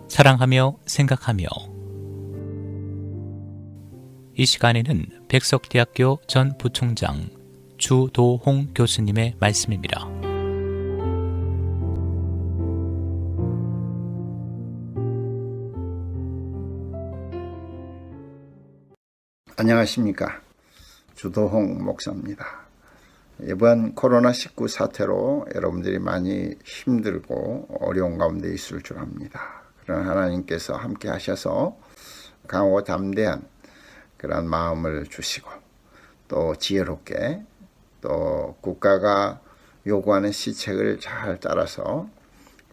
사랑하며 생각하며. 이 시간에는 백석대학교 전 부총장 주도홍 교수님의 말씀입니다. 안녕하십니까. 주도홍 목사입니다. 이번 코로나19 사태로 여러분들이 많이 힘들고 어려운 가운데 있을 줄 압니다. 그러나 하나님께서 함께 하셔서 강하고 담대한 그런 마음을 주시고 또 지혜롭게 또 국가가 요구하는 시책을 잘 따라서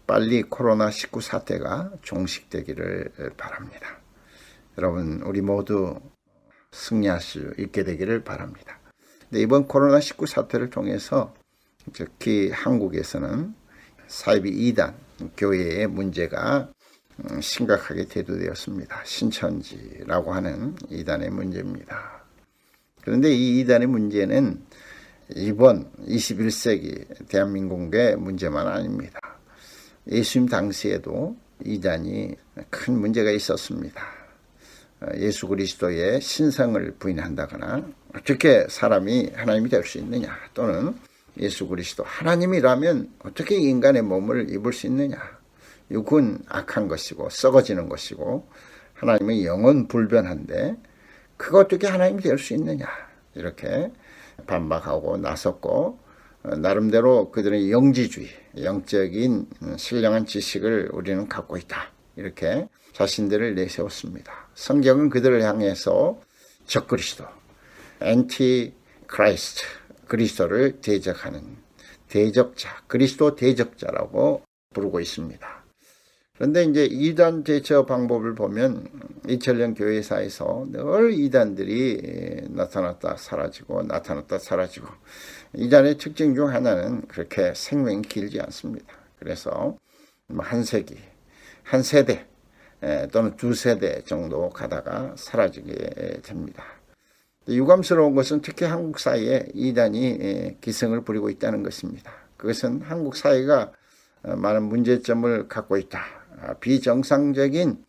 빨리 코로나19 사태가 종식되기를 바랍니다. 여러분, 우리 모두 승리할 수 있게 되기를 바랍니다. 근데 이번 코로나19 사태를 통해서 특히 한국에서는 사이비 이단 교회의 문제가 심각하게 대두되었습니다. 신천지라고 하는 이단의 문제입니다. 그런데 이 이단의 문제는 이번 21세기 대한민국의 문제만 아닙니다. 예수님 당시에도 이단이 큰 문제가 있었습니다. 예수 그리스도의 신성을 부인한다거나 어떻게 사람이 하나님이 될 수 있느냐, 또는 예수 그리스도 하나님이라면 어떻게 인간의 몸을 입을 수 있느냐, 육은 악한 것이고 썩어지는 것이고 하나님은 영원 불변한데 그거 어떻게 하나님이 될 수 있느냐, 이렇게 반박하고 나섰고, 나름대로 그들의 영지주의, 영적인 신령한 지식을 우리는 갖고 있다, 이렇게 자신들을 내세웠습니다. 성경은 그들을 향해서 적그리스도, 엔티 크라이스트, 그리스도를 대적하는 대적자, 그리스도 대적자라고 부르고 있습니다. 그런데 이제 이단 대처 방법을 보면 2000년 교회사에서 늘 이단들이 나타났다 사라지고 나타났다 사라지고, 이단의 특징 중 하나는 그렇게 생명이 길지 않습니다. 그래서 한 세기, 한 세대 또는 두 세대 정도 가다가 사라지게 됩니다. 유감스러운 것은 특히 한국 사회에 이단이 기승을 부리고 있다는 것입니다. 그것은 한국 사회가 많은 문제점을 갖고 있다. 비정상적인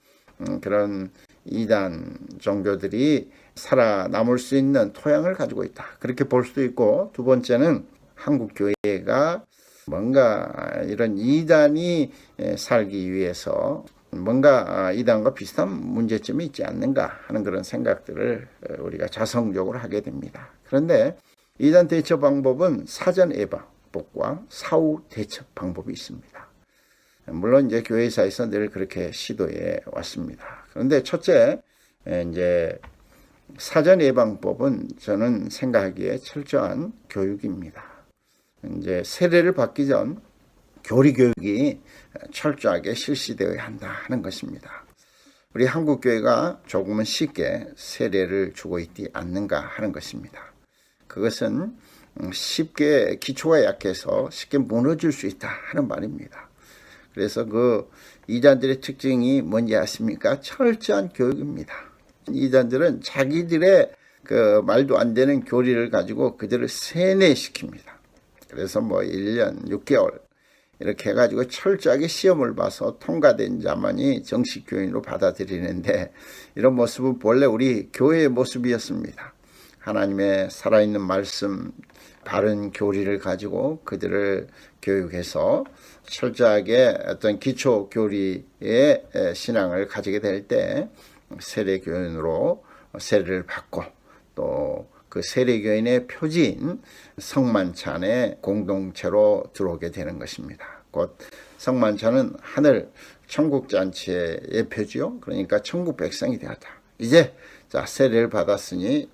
그런 이단 종교들이 살아남을 수 있는 토양을 가지고 있다, 그렇게 볼 수도 있고, 두 번째는 한국 교회가 뭔가 이런 이단이 살기 위해서 뭔가 이단과 비슷한 문제점이 있지 않는가 하는 그런 생각들을 우리가 자성적으로 하게 됩니다. 그런데 이단 대처 방법은 사전 예방법과 사후 대처 방법이 있습니다. 물론 이제 교회사에서 늘 그렇게 시도해 왔습니다. 그런데 첫째, 이제 사전 예방법은 저는 생각하기에 철저한 교육입니다. 이제 세례를 받기 전 교리 교육이 철저하게 실시되어야 한다 하는 것입니다. 우리 한국 교회가 조금은 쉽게 세례를 주고 있지 않는가 하는 것입니다. 그것은 쉽게 기초가 약해서 쉽게 무너질 수 있다 하는 말입니다. 그래서 그 이단들의 특징이 뭔지 아십니까? 철저한 교육입니다. 이단들은 자기들의 그 말도 안 되는 교리를 가지고 그들을 세뇌시킵니다. 그래서 1년 6개월 이렇게 해가지고 철저하게 시험을 봐서 통과된 자만이 정식 교인으로 받아들이는데, 이런 모습은 본래 우리 교회의 모습이었습니다. 하나님의 살아있는 말씀, 바른 교리를 가지고 그들을 교육해서 철저하게 어떤 기초 교리의 신앙을 가지게 될 때 세례교인으로 세례를 받고, 또 그 세례교인의 표지인 성만찬의 공동체로 들어오게 되는 것입니다. 곧 성만찬은 하늘 천국잔치의 예표지요. 그러니까 천국 백성이 되었다. 이제 세례를 받았으니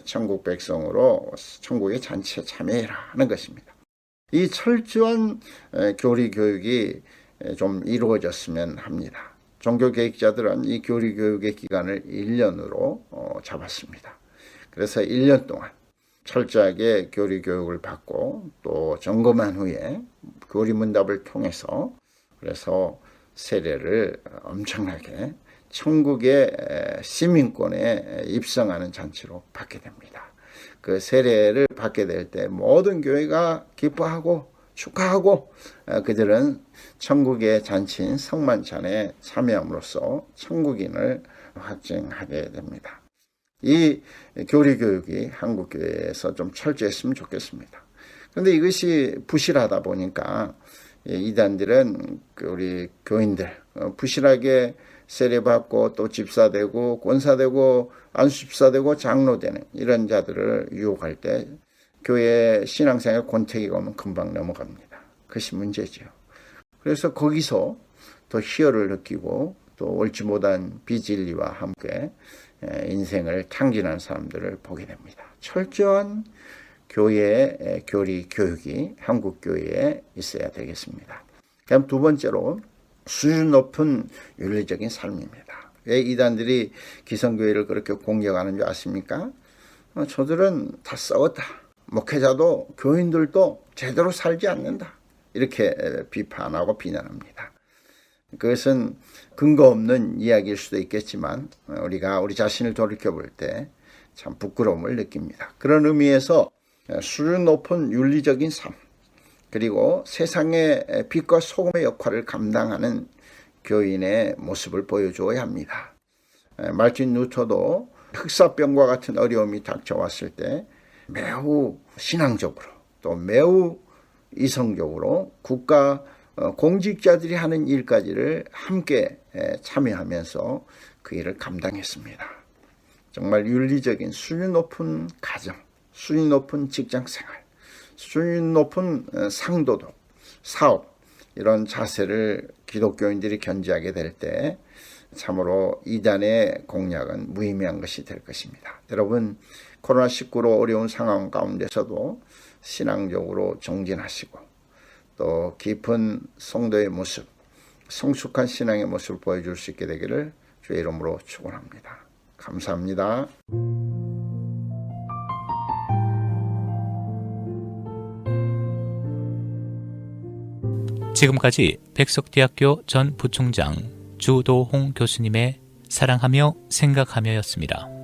천국 백성으로 천국의 잔치에 참여해라 하는 것입니다. 이 철저한 교리 교육이 좀 이루어졌으면 합니다. 종교개혁자들은 이 교리 교육의 기간을 1년으로 잡았습니다. 그래서 1년 동안 철저하게 교리 교육을 받고 또 점검한 후에 교리 문답을 통해서 그래서 세례를 엄청나게 천국의 시민권에 입성하는 잔치로 받게 됩니다. 그 세례를 받게 될 때 모든 교회가 기뻐하고 축하하고 그들은 천국의 잔치인 성만찬에 참여함으로써 천국인을 확증하게 됩니다. 이 교리교육이 한국교회에서 좀 철저했으면 좋겠습니다. 그런데 이것이 부실하다 보니까 이단들은 우리 교인들 부실하게 세례받고 또 집사되고 권사되고 안수집사되고 장로되는 이런 자들을 유혹할 때 교회 신앙생활 권태기가 오면 금방 넘어갑니다. 그것이 문제죠. 그래서 거기서 더 희열을 느끼고 또 옳지 못한 비진리와 함께 인생을 탕진한 사람들을 보게 됩니다. 철저한 교회의 교리 교육이 한국 교회에 있어야 되겠습니다. 그럼 두 번째로 수준 높은 윤리적인 삶입니다. 왜 이단들이 기성교회를 그렇게 공격하는 줄 아십니까? 저들은 다 썩었다. 목회자도 교인들도 제대로 살지 않는다. 이렇게 비판하고 비난합니다. 그것은 근거 없는 이야기일 수도 있겠지만 우리가 우리 자신을 돌이켜볼 때 참 부끄러움을 느낍니다. 그런 의미에서 수준 높은 윤리적인 삶 그리고 세상의 빛과 소금의 역할을 감당하는 교인의 모습을 보여주어야 합니다. 말틴 루터도 흑사병과 같은 어려움이 닥쳐왔을 때 매우 신앙적으로 또 매우 이성적으로 국가 공직자들이 하는 일까지를 함께 참여하면서 그 일을 감당했습니다. 정말 윤리적인 수준 높은 가정, 수준 높은 직장생활, 수준 높은 상도덕, 사업 이런 자세를 기독교인들이 견지하게 될 때 참으로 이단의 공략은 무의미한 것이 될 것입니다. 여러분 코로나19로 어려운 상황 가운데서도 신앙적으로 정진하시고 또 깊은 성도의 모습, 성숙한 신앙의 모습을 보여줄 수 있게 되기를 주의 이름으로 축원합니다. 감사합니다. 지금까지 백석대학교 전 부총장 주도홍 교수님의 사랑하며 생각하며였습니다.